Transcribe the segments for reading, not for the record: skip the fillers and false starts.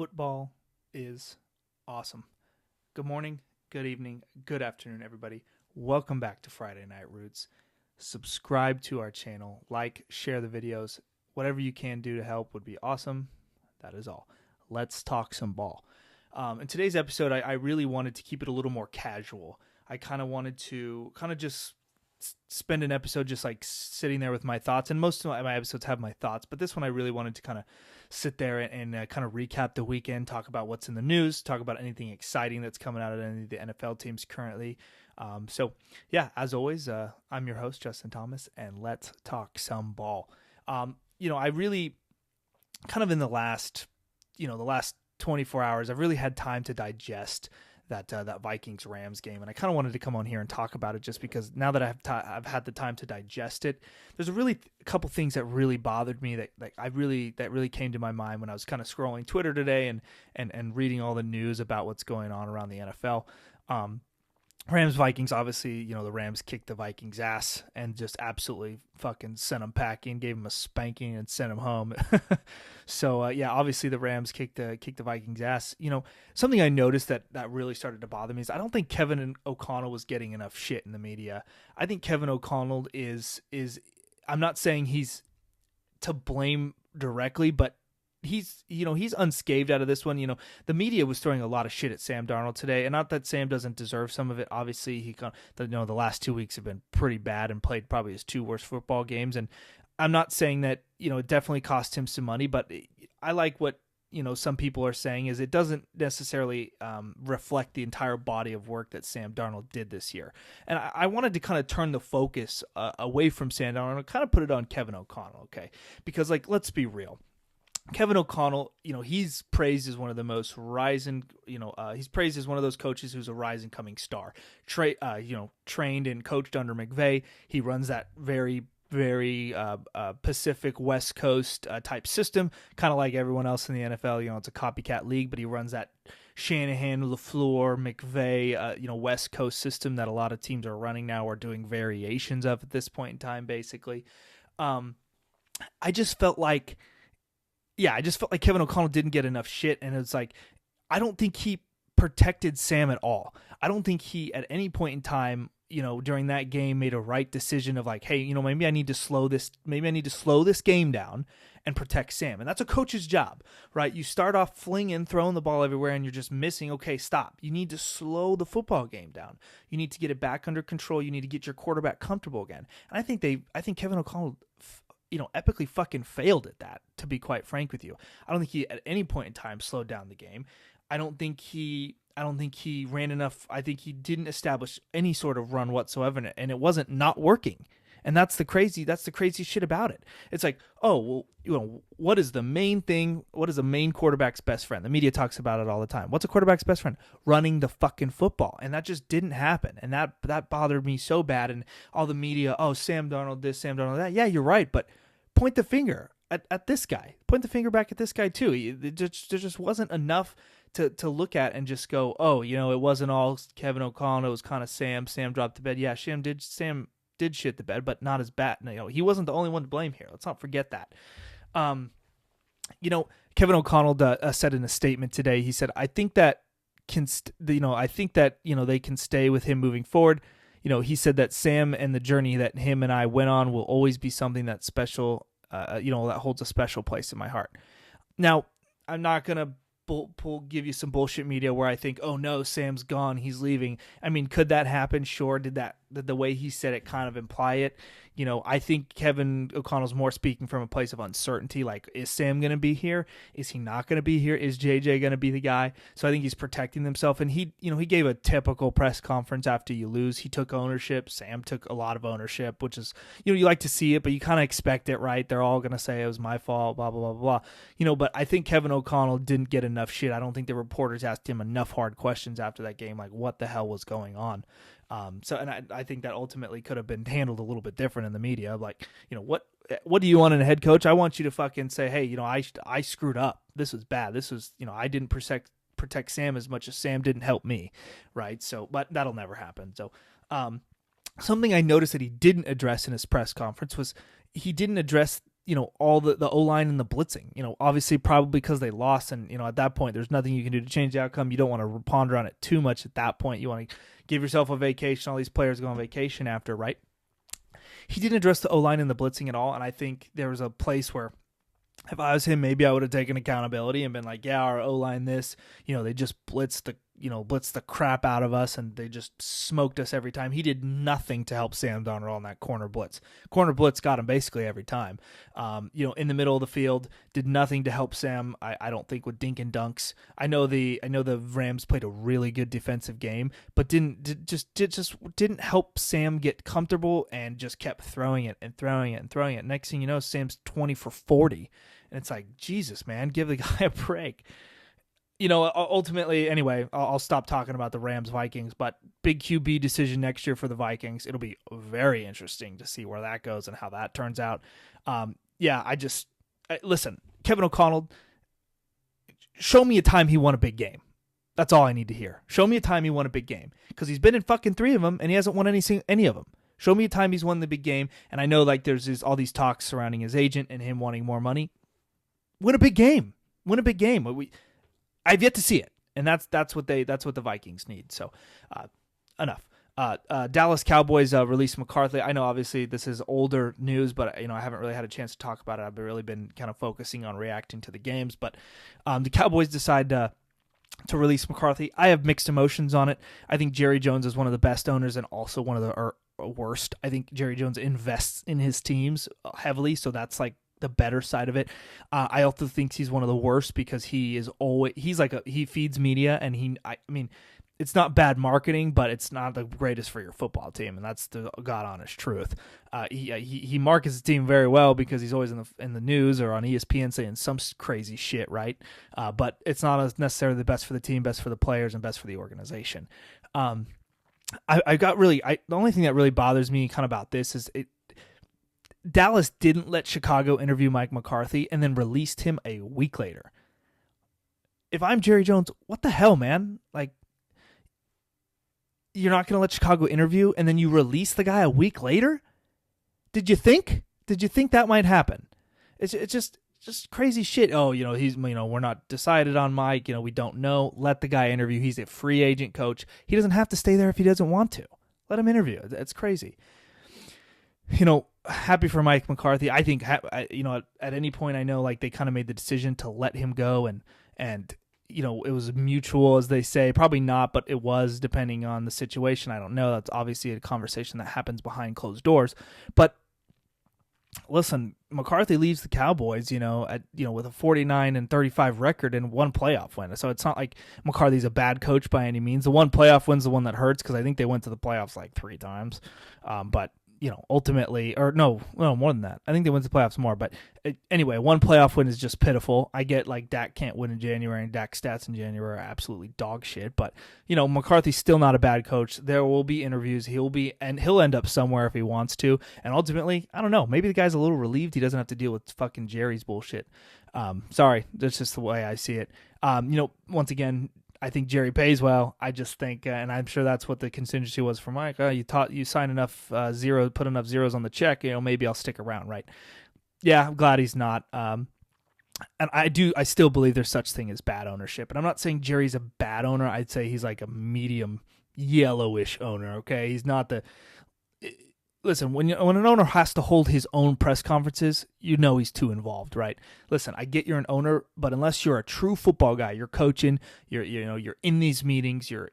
Football is awesome. Good morning, good evening, good afternoon, everybody. Welcome back to Friday Night Roots. Subscribe to our channel, like, share the videos. Whatever you can do to help would be awesome. That is all. Let's talk some ball. In today's episode, I really wanted to keep it a little more casual. I kind of wanted to just spend an episode just like sitting there with my thoughts, and most of my episodes have my thoughts, but this one I really wanted to kind of sit there and kind of recap the weekend, talk about what's in the news, talk about anything exciting that's coming out of any of the NFL teams currently. So yeah, as always, I'm your host, Justin Thomas, and let's talk some ball. I really kind of in the last 24 hours, I've really had time to digest that Vikings Rams game, and I kind of wanted to come on here and talk about it just because now that I've had the time to digest it, there's a couple things that really bothered me that really came to my mind when I was kind of scrolling Twitter today and reading all the news about what's going on around the NFL. Rams Vikings, obviously, the Rams kicked the Vikings ass and just absolutely fucking sent them packing, gave them a spanking, and sent them home. So obviously the Rams kicked the Vikings ass. Something I noticed that really started to bother me is I don't think Kevin O'Connell was getting enough shit in the media. I think Kevin O'Connell is I'm not saying he's to blame directly, but he's unscathed out of this one. The media was throwing a lot of shit at Sam Darnold today, and not that Sam doesn't deserve some of it. Obviously, the last 2 weeks have been pretty bad and played probably his two worst football games. And I'm not saying that it definitely cost him some money, but I like what some people are saying is it doesn't necessarily reflect the entire body of work that Sam Darnold did this year. And I wanted to kind of turn the focus away from Sam Darnold and kind of put it on Kevin O'Connell, okay? Because let's be real. Kevin O'Connell, he's praised as one of the most rising, he's praised as one of those coaches who's a rising coming star. Trained and coached under McVay. He runs that very, very Pacific West Coast type system, kind of like everyone else in the NFL. It's a copycat league, but he runs that Shanahan, LaFleur, McVay, West Coast system that a lot of teams are running now or doing variations of at this point in time, basically. I just felt like Kevin O'Connell didn't get enough shit, and it's like I don't think he protected Sam at all. I don't think he at any point in time, during that game made a right decision of like, hey, maybe I need to slow this game down and protect Sam. And that's a coach's job, right? You start off throwing the ball everywhere, and you're just missing. Okay, stop. You need to slow the football game down. You need to get it back under control. You need to get your quarterback comfortable again. And I think Kevin O'Connell epically fucking failed at that, to be quite frank with you. I don't think he at any point in time slowed down the game. I don't think he ran enough. I think he didn't establish any sort of run whatsoever, and it wasn't not working. And that's the crazy shit about it. It's like, oh, well, what is the main thing? What is a main quarterback's best friend? The media talks about it all the time. What's a quarterback's best friend? Running the fucking football. And that just didn't happen. And that bothered me so bad. And all the media, oh, Sam Darnold this, Sam Darnold that. Yeah, you're right, but point the finger at this guy. Point the finger back at this guy too. There just wasn't enough to look at and just go, oh, it wasn't all Kevin O'Connell. It was kind of Sam. Sam dropped the bed. Yeah, Sam did shit the bed, but not as bad. He wasn't the only one to blame here. Let's not forget that. Kevin O'Connell said in a statement today. He said, "I think that they can stay with him moving forward." He said that Sam and the journey that him and I went on will always be something that's special, that holds a special place in my heart. Now, I'm not going to give you some bullshit media where I think, oh no, Sam's gone, he's leaving. I mean, could that happen? Sure. Did the way he said it kind of imply it? I think Kevin O'Connell's more speaking from a place of uncertainty. Like, is Sam going to be here? Is he not going to be here? Is JJ going to be the guy? So I think he's protecting himself. And he gave a typical press conference after you lose. He took ownership. Sam took a lot of ownership, which is, you like to see it, but you kind of expect it, right? They're all going to say it was my fault, blah, blah, blah, blah. But I think Kevin O'Connell didn't get enough shit. I don't think the reporters asked him enough hard questions after that game, like what the hell was going on. I think that ultimately could have been handled a little bit different in the media. Like, what do you want in a head coach? I want you to fucking say, hey, I screwed up. This was bad. This was, I didn't protect Sam as much as Sam didn't help me. Right. So, but that'll never happen. So, something I noticed that he didn't address in his press conference was he didn't address all the O-line and the blitzing, obviously probably because they lost. And, at that point, there's nothing you can do to change the outcome. You don't want to ponder on it too much at that point. You want to give yourself a vacation. All these players go on vacation after, right? He didn't address the O-line and the blitzing at all. And I think there was a place where if I was him, maybe I would have taken accountability and been like, yeah, our O-line this, they just blitzed the crap out of us and they just smoked us every time. He did nothing to help Sam Darnold on that corner blitz. Corner blitz got him basically every time. In the middle of the field, did nothing to help Sam. I don't think with dink and dunks. I know the Rams played a really good defensive game, but didn't help Sam get comfortable and just kept throwing it and throwing it and throwing it. Next thing you know, Sam's 20 for 40. And it's like, Jesus, man, give the guy a break. Ultimately, anyway, I'll stop talking about the Rams-Vikings, but big QB decision next year for the Vikings. It'll be very interesting to see where that goes and how that turns out. Listen, Kevin O'Connell, show me a time he won a big game. That's all I need to hear. Show me a time he won a big game, because he's been in fucking 3 of them, and he hasn't won any of them. Show me a time he's won the big game, and I know there's all these talks surrounding his agent and him wanting more money. Win a big game. Win a big game. I've yet to see it, and that's what the Vikings need. So, enough. Dallas Cowboys released McCarthy. I know obviously this is older news, but I haven't really had a chance to talk about it. I've really been kind of focusing on reacting to the games. But the Cowboys decide to release McCarthy. I have mixed emotions on it. I think Jerry Jones is one of the best owners and also one of the worst. I think Jerry Jones invests in his teams heavily, so that's like the better side of it. I also think he's one of the worst because he feeds media, and I mean, it's not bad marketing, but it's not the greatest for your football team, and that's the God honest truth. He markets his team very well because he's always in the news or on ESPN saying some crazy shit, right? But it's not necessarily the best for the team, best for the players, and best for the organization. The only thing that really bothers me kind of about this is Dallas didn't let Chicago interview Mike McCarthy and then released him a week later. If I'm Jerry Jones, what the hell, man? Like, you're not going to let Chicago interview and then you release the guy a week later? Did you think that might happen? It's just crazy shit. Oh, we're not decided on Mike. We don't know. Let the guy interview. He's a free agent coach. He doesn't have to stay there if he doesn't want to. Let him interview. It's crazy. Happy for Mike McCarthy. I think, at any point, I know they kind of made the decision to let him go, and it was mutual, as they say. Probably not, but it was, depending on the situation. I don't know. That's obviously a conversation that happens behind closed doors. But listen, McCarthy leaves the Cowboys, with a 49-35 record and 1 playoff win. So it's not like McCarthy's a bad coach by any means. The 1 playoff win's the one that hurts because I think they went to the playoffs 3 times. But ultimately, or no, more than that. I think they went to the playoffs more, but anyway, 1 playoff win is just pitiful. I get Dak can't win in January, and Dak's stats in January are absolutely dog shit, but McCarthy's still not a bad coach. There will be interviews. He'll end up somewhere if he wants to, and ultimately, I don't know, maybe the guy's a little relieved he doesn't have to deal with fucking Jerry's bullshit. Sorry, that's just the way I see it. Once again, I think Jerry pays well. I just think, and I'm sure that's what the contingency was for Mike. You sign enough put enough zeros on the check, maybe I'll stick around, right? Yeah, I'm glad he's not. And I still believe there's such thing as bad ownership. And I'm not saying Jerry's a bad owner. I'd say he's like a medium yellowish owner. Okay, he's not the. Listen, when an owner has to hold his own press conferences, he's too involved, right? Listen, I get you're an owner, but unless you're a true football guy, you're coaching, you're in these meetings, you're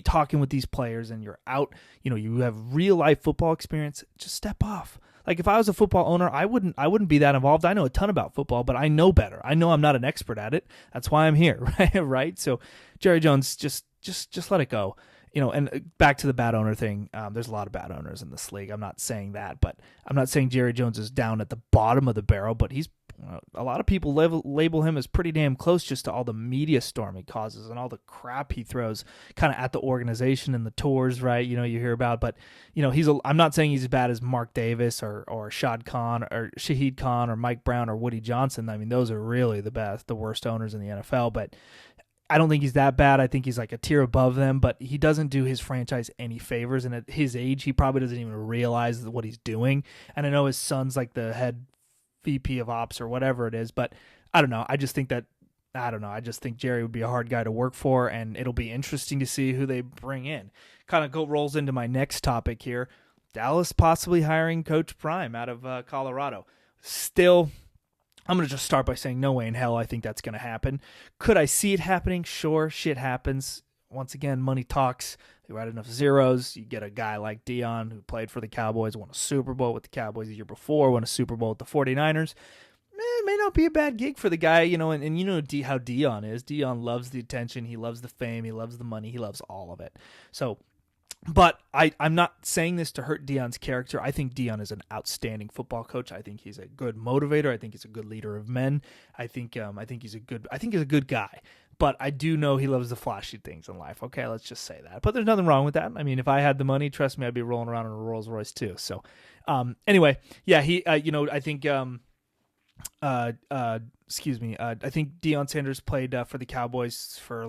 talking with these players, and you're out, you have real life football experience. Just step off. Like if I was a football owner, I wouldn't be that involved. I know a ton about football, but I know better. I know I'm not an expert at it. That's why I'm here, right? So Jerry Jones, just let it go. And back to the bad owner thing, there's a lot of bad owners in this league. I'm not saying that, but I'm not saying Jerry Jones is down at the bottom of the barrel, but he's a lot of people label him as pretty damn close just to all the media storm he causes and all the crap he throws kind of at the organization and the tours, right? You hear about, but I'm not saying he's as bad as Mark Davis or Shahid Khan or Mike Brown or Woody Johnson. I mean, those are really the worst owners in the NFL, but I don't think he's that bad. I think he's like a tier above them, but he doesn't do his franchise any favors. And at his age, he probably doesn't even realize what he's doing. And I know his son's like the head VP of Ops or whatever it is. But I don't know. I just think Jerry would be a hard guy to work for, and it'll be interesting to see who they bring in. Kind of rolls into my next topic here. Dallas possibly hiring Coach Prime out of Colorado. Still, I'm going to just start by saying no way in hell I think that's going to happen. Could I see it happening? Sure, shit happens. Once again, money talks. You write enough zeros, you get a guy like Dion who played for the Cowboys, won a Super Bowl with the Cowboys the year before, won a Super Bowl with the 49ers. It may not be a bad gig for the guy, and you know how Dion is. Dion loves the attention, he loves the fame, he loves the money, he loves all of it. So, but I'm not saying this to hurt Dion's character. I think Dion is an outstanding football coach. I think he's a good motivator. I think he's a good leader of men. I think he's a good guy. But I do know he loves the flashy things in life. Okay, let's just say that. But there's nothing wrong with that. I mean, if I had the money, trust me, I'd be rolling around in a Rolls Royce too. So, anyway, yeah, I think, I think Dion Sanders played for the Cowboys for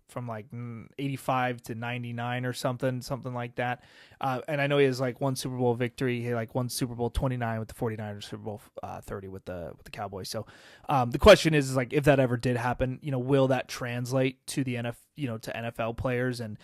from 85 to 99 or something like that. And I know he has one Super Bowl victory. He won Super Bowl 29 with the 49ers, Super Bowl 30 with the Cowboys. So the question is if that ever did happen, will that translate to the to NFL players and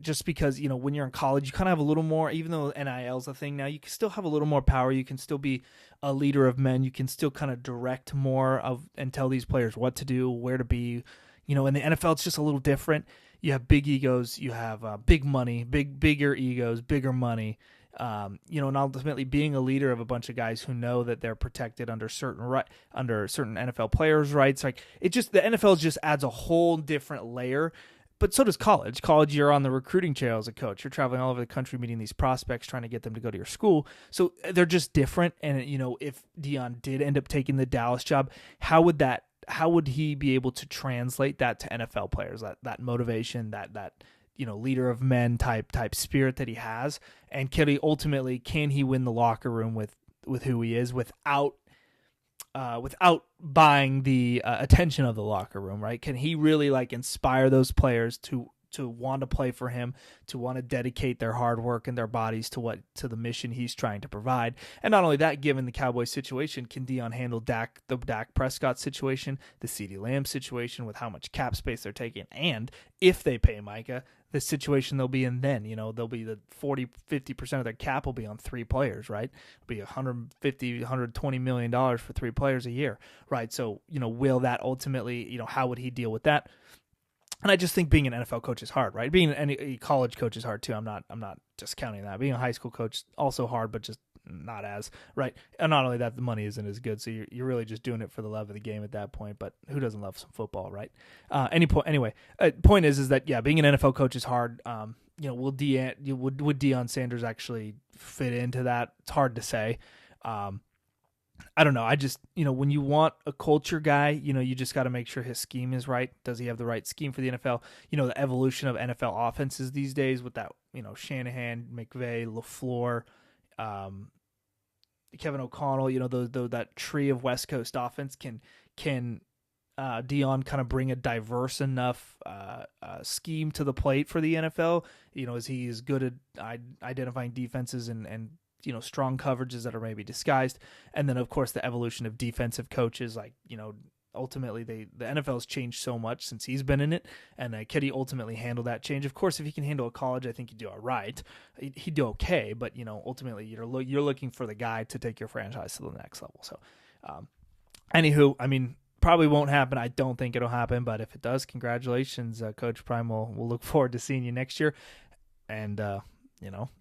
just because, when you're in college, you kind of have a little more, even though NIL is a thing now, you can still have a little more power. You can still be a leader of men. You can still kind of direct more and tell these players what to do, where to be. In the NFL, it's just a little different. You have big egos. You have big money, bigger egos, bigger money. And ultimately being a leader of a bunch of guys who know that they're protected under certain NFL players' rights. The NFL just adds a whole different layer. But so does college. College, you're on the recruiting trail as a coach. You're traveling all over the country meeting these prospects, trying to get them to go to your school. So they're just different. And, if Dion did end up taking the Dallas job, how would he be able to translate that to NFL players, that motivation, that leader of men type spirit that he has? And can he win the locker room with who he is without buying the attention of the locker room, right? Can he really inspire those players to want to play for him, to want to dedicate their hard work and their bodies to the mission he's trying to provide? And not only that, given the Cowboys situation, can Dion handle the Dak Prescott situation, the CeeDee Lamb situation with how much cap space they're taking, and if they pay Micah, the situation they'll be in then? They'll be the 40-50% of their cap will be on three players, right? It'll be $120 million for three players a year, right? So, will that ultimately, how would he deal with that? And I just think being an NFL coach is hard, right? Being a college coach is hard too. I'm not discounting that. Being a high school coach also hard, but just not as, right? And not only that, the money isn't as good, so you're really just doing it for the love of the game at that point. But who doesn't love some football, right? Point is that being an NFL coach is hard. Would Dion Sanders actually fit into that? It's hard to say. I don't know. I just, when you want a culture guy, you just got to make sure his scheme is right. Does he have the right scheme for the NFL? The evolution of NFL offenses these days with that, Shanahan, McVay, LaFleur, Kevin O'Connell, that tree of West Coast offense. Can Dion kind of bring a diverse enough scheme to the plate for the NFL? Is he as good at identifying defenses and strong coverages that are maybe disguised? And then, of course, the evolution of defensive coaches, ultimately the NFL has changed so much since he's been in it, and could he ultimately handle that change? Of course, if he can handle a college, I think he'd do all right. He'd do okay, but ultimately you're looking for the guy to take your franchise to the next level. So, anywho, probably won't happen. I don't think it'll happen, but if it does, congratulations, Coach Prime. We'll look forward to seeing you next year, and that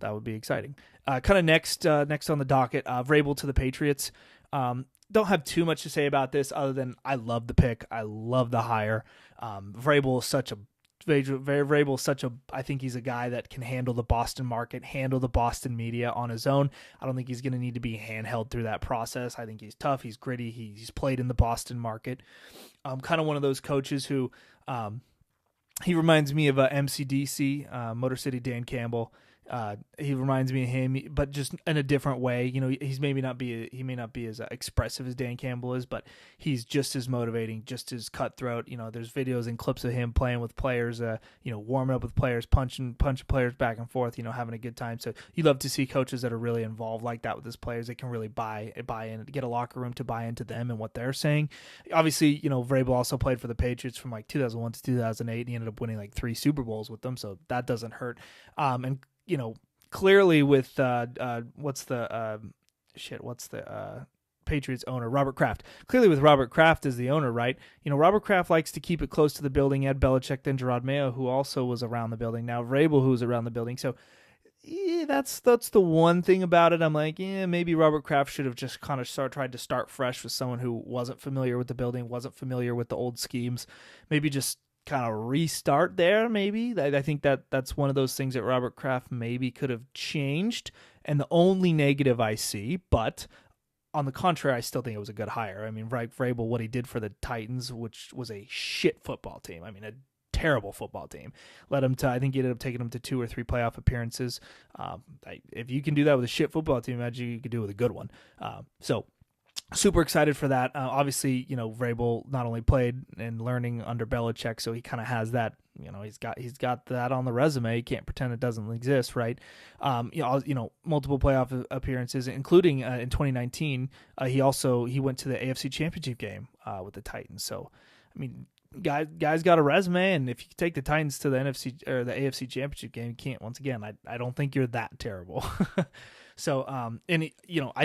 would be exciting. Kind of next on the docket, Vrabel to the Patriots. Don't have too much to say about this other than I love the pick. I love the hire. Vrabel is such a, I think he's a guy that can handle the Boston market, handle the Boston media on his own. I don't think he's going to need to be handheld through that process. I think he's tough. He's gritty. He's played in the Boston market. Kind of one of those coaches who, he reminds me of MCDC, Motor City Dan Campbell. He reminds me of him, but just in a different way. You know, he may not be as expressive as Dan Campbell is, but he's just as motivating, just as cutthroat. You know, there's videos and clips of him playing with players, warming up with players, punching players back and forth, having a good time. So you love to see coaches that are really involved like that with his players. They can really buy in, get a locker room to buy into them and what they're saying. Obviously, Vrabel also played for the Patriots from like 2001 to 2008. He ended up winning like 3 Super Bowls with them, so that doesn't hurt. Clearly with what's the Patriots owner, Robert Kraft. Clearly with Robert Kraft as the owner, right? Robert Kraft likes to keep it close to the building. He had Belichick, then Gerard Mayo, who also was around the building. Now Vrabel, who's around the building. So that's the one thing about it. I'm like, maybe Robert Kraft should have just kind of tried to start fresh with someone who wasn't familiar with the building, wasn't familiar with the old schemes. Maybe just kind of restart there, maybe. I think that's one of those things that Robert Kraft maybe could have changed, and the only negative I see, but on the contrary, I still think it was a good hire. I mean, Vrabel, what he did for the Titans, which was a shit football team. I mean, a terrible football team. I think he ended up taking them to 2 or 3 playoff appearances. If you can do that with a shit football team, imagine you could do it with a good one. So super excited for that. Obviously, Vrabel not only played and learning under Belichick, so he kind of has that. He's got that on the resume. He can't pretend it doesn't exist, right? Multiple playoff appearances, including in 2019. He went to the AFC Championship game with the Titans. So, I mean, guys got a resume, and if you take the Titans to the NFC or the AFC Championship game, you can't. Once again, I don't think you're that terrible. So, I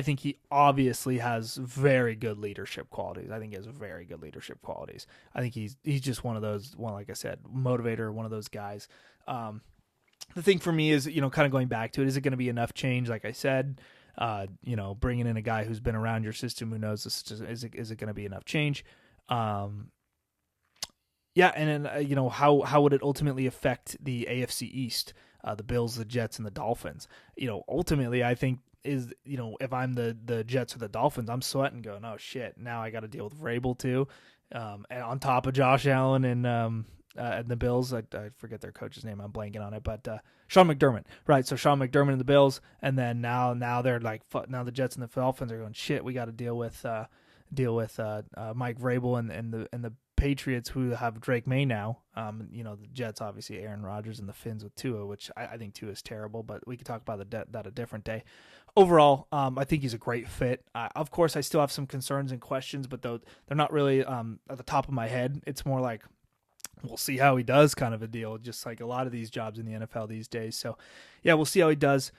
think he obviously has very good leadership qualities. I think he's just one of those, like I said, motivator, one of those guys. The thing for me is, kind of going back to it, is it going to be enough change? Like I said, bringing in a guy who's been around your system, who knows this, is it going to be enough change? Yeah, and then, how would it ultimately affect the AFC East? The Bills, the Jets, and the Dolphins. Ultimately, I think if I'm the Jets or the Dolphins, I'm sweating, going, oh shit, now I got to deal with Vrabel too, and on top of Josh Allen and the Bills, I forget their coach's name, I'm blanking on it, but Sean McDermott, right? So Sean McDermott and the Bills, and then now they're like, now the Jets and the Dolphins are going, shit, we got to deal with Mike Vrabel and the Patriots, who have Drake May now. The Jets, obviously Aaron Rodgers, and the Finns with Tua, which I think Tua is terrible, but we could talk about that a different day. Overall, I think he's a great fit. Of course, I still have some concerns and questions, but though they're not really at the top of my head. It's more like, we'll see how he does kind of a deal, just like a lot of these jobs in the NFL these days. So, yeah, we'll see how he does.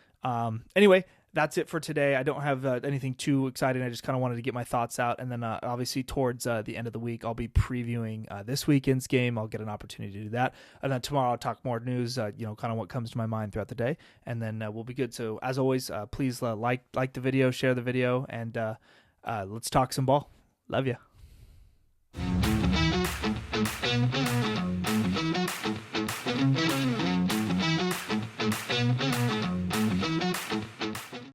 Anyway, that's it for today. I don't have anything too exciting. I just kind of wanted to get my thoughts out. And then obviously towards the end of the week, I'll be previewing this weekend's game. I'll get an opportunity to do that. And then tomorrow I'll talk more news, kind of what comes to my mind throughout the day. And then we'll be good. So as always, please like the video, share the video, and let's talk some ball. Love you.